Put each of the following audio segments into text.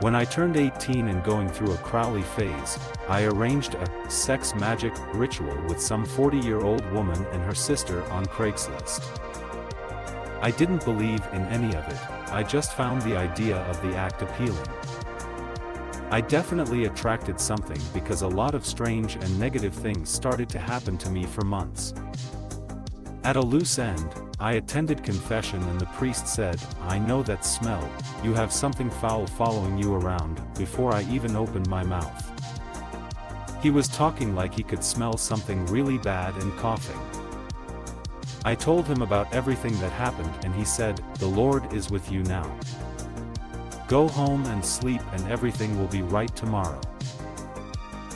When I turned 18 and going through a Crowley phase, I arranged a sex magic ritual with some 40-year-old woman and her sister on Craigslist. I didn't believe in any of it, I just found the idea of the act appealing. I definitely attracted something because a lot of strange and negative things started to happen to me for months. At a loose end, I attended confession and the priest said, "I know that smell, you have something foul following you around," before I even opened my mouth. He was talking like he could smell something really bad and coughing. I told him about everything that happened and he said, "The Lord is with you now. Go home and sleep and everything will be right tomorrow."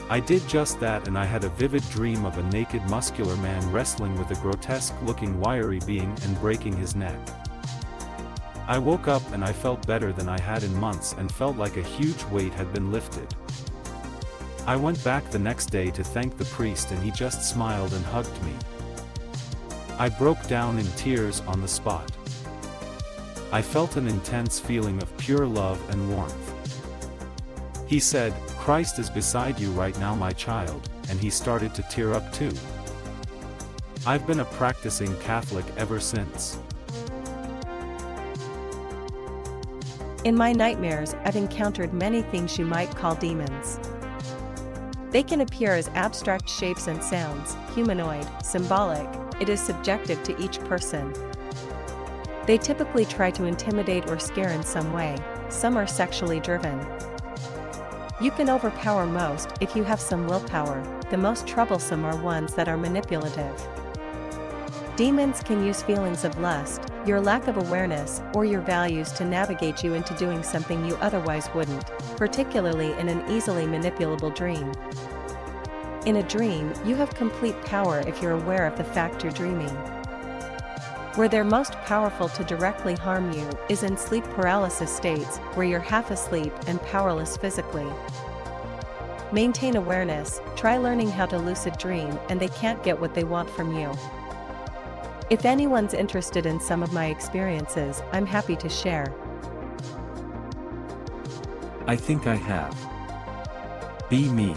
I did just that and I had a vivid dream of a naked muscular man wrestling with a grotesque-looking wiry being and breaking his neck. I woke up and I felt better than I had in months and felt like a huge weight had been lifted. I went back the next day to thank the priest and he just smiled and hugged me. I broke down in tears on the spot. I felt an intense feeling of pure love and warmth. He said, "Christ is beside you right now, my child," and he started to tear up too. I've been a practicing Catholic ever since. In my nightmares, I've encountered many things you might call demons. They can appear as abstract shapes and sounds, humanoid, symbolic. It is subjective to each person. They typically try to intimidate or scare in some way. Some are sexually driven. You can overpower most if you have some willpower. The most troublesome are ones that are manipulative. Demons can use feelings of lust, your lack of awareness, or your values to navigate you into doing something you otherwise wouldn't, particularly in an easily manipulable dream. In a dream, you have complete power if you're aware of the fact you're dreaming. Where they're most powerful to directly harm you is in sleep paralysis states, where you're half asleep and powerless physically. Maintain awareness, try learning how to lucid dream, and they can't get what they want from you. If anyone's interested in some of my experiences, I'm happy to share. I think I have. Be me.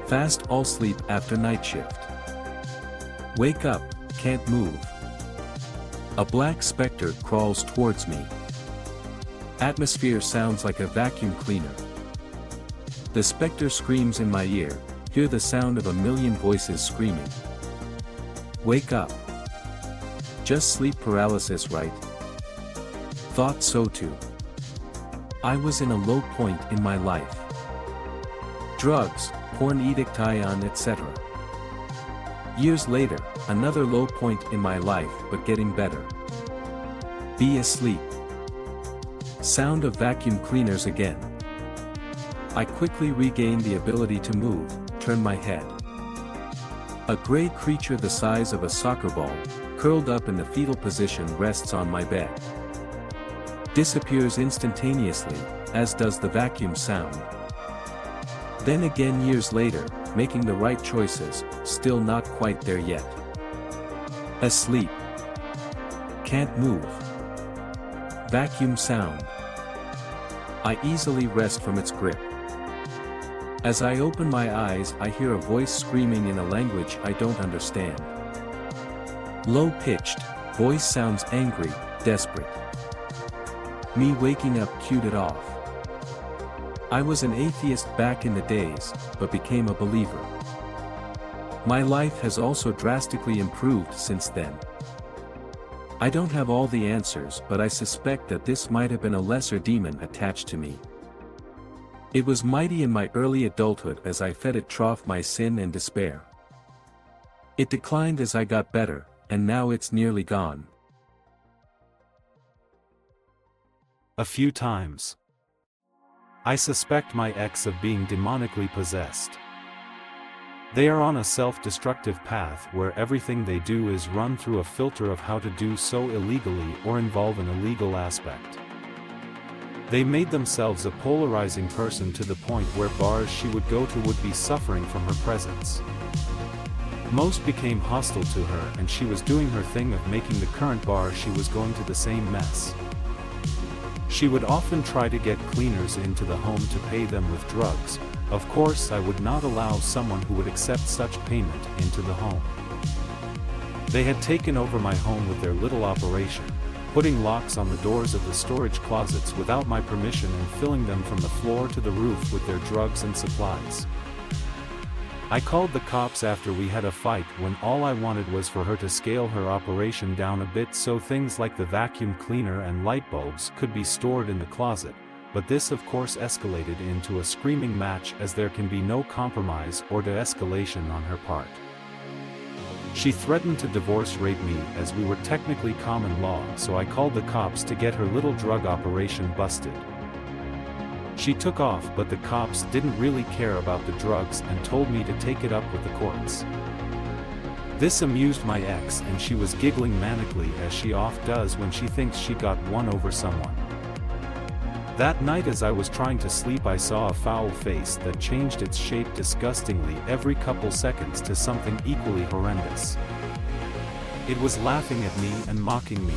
Fast all sleep after night shift. Wake up, can't move. A black specter crawls towards me. Atmosphere sounds like a vacuum cleaner. The specter screams in my ear, hear the sound of a million voices screaming. Wake up. Just sleep paralysis, right? Thought so too. I was in a low point in my life. Drugs, porn edict ion, etc. Years later, another low point in my life, but getting better. Be asleep. Sound of vacuum cleaners again. I quickly regain the ability to move, turn my head. A gray creature the size of a soccer ball, curled up in the fetal position, rests on my bed. Disappears instantaneously, as does the vacuum sound. Then again years later, making the right choices, still not quite there yet. Asleep. Can't move. Vacuum sound. I easily wrest from its grip. As I open my eyes, I hear a voice screaming in a language I don't understand. Low-pitched, voice sounds angry, desperate. Me waking up cued it off. I was an atheist back in the days, but became a believer. My life has also drastically improved since then. I don't have all the answers, but I suspect that this might have been a lesser demon attached to me. It was mighty in my early adulthood as I fed it trough my sin and despair. It declined as I got better, and now it's nearly gone. A few times. I suspect my ex of being demonically possessed. They are on a self-destructive path where everything they do is run through a filter of how to do so illegally or involve an illegal aspect. They made themselves a polarizing person to the point where bars she would go to would be suffering from her presence. Most became hostile to her, and she was doing her thing of making the current bar she was going to the same mess. She would often try to get cleaners into the home to pay them with drugs. Of course, I would not allow someone who would accept such payment into the home. They had taken over my home with their little operation, putting locks on the doors of the storage closets without my permission and filling them from the floor to the roof with their drugs and supplies. I called the cops after we had a fight when all I wanted was for her to scale her operation down a bit so things like the vacuum cleaner and light bulbs could be stored in the closet, but this of course escalated into a screaming match as there can be no compromise or de-escalation on her part. She threatened to divorce rape me as we were technically common law, so I called the cops to get her little drug operation busted. She took off, but the cops didn't really care about the drugs and told me to take it up with the courts. This amused my ex, and she was giggling manically as she often does when she thinks she got one over someone. That night as I was trying to sleep, I saw a foul face that changed its shape disgustingly every couple seconds to something equally horrendous. It was laughing at me and mocking me.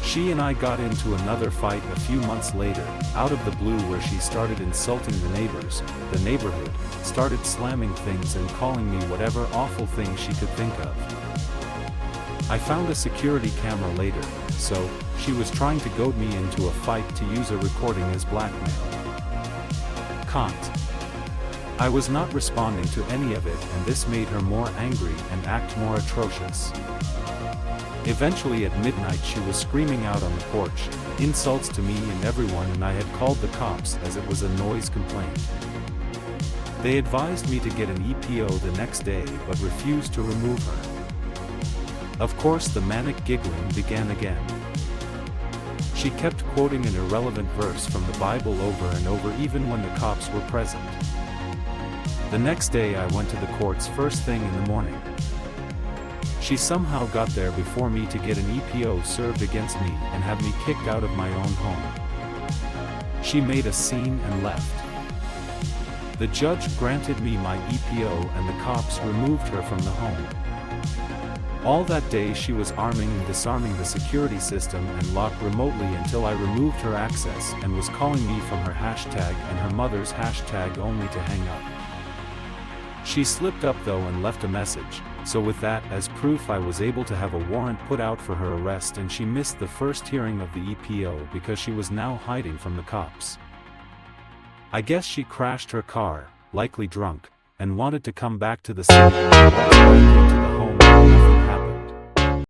She and I got into another fight a few months later, out of the blue, where she started insulting the neighbors, the neighborhood, started slamming things and calling me whatever awful thing she could think of. I found a security camera later, so she was trying to goad me into a fight to use a recording as blackmail. Can't. I was not responding to any of it, and this made her more angry and act more atrocious. Eventually at midnight she was screaming out on the porch, insults to me and everyone, and I had called the cops as it was a noise complaint. They advised me to get an EPO the next day but refused to remove her. Of course the manic giggling began again. She kept quoting an irrelevant verse from the Bible over and over even when the cops were present. The next day I went to the courts first thing in the morning. She somehow got there before me to get an EPO served against me and have me kicked out of my own home. She made a scene and left. The judge granted me my EPO and the cops removed her from the home. All that day she was arming and disarming the security system and locked remotely until I removed her access and was calling me from her hashtag and her mother's hashtag only to hang up. She slipped up though and left a message, so with that as proof I was able to have a warrant put out for her arrest, and she missed the first hearing of the EPO because she was now hiding from the cops. I guess she crashed her car, likely drunk, and wanted to come back to the city and walked back into the home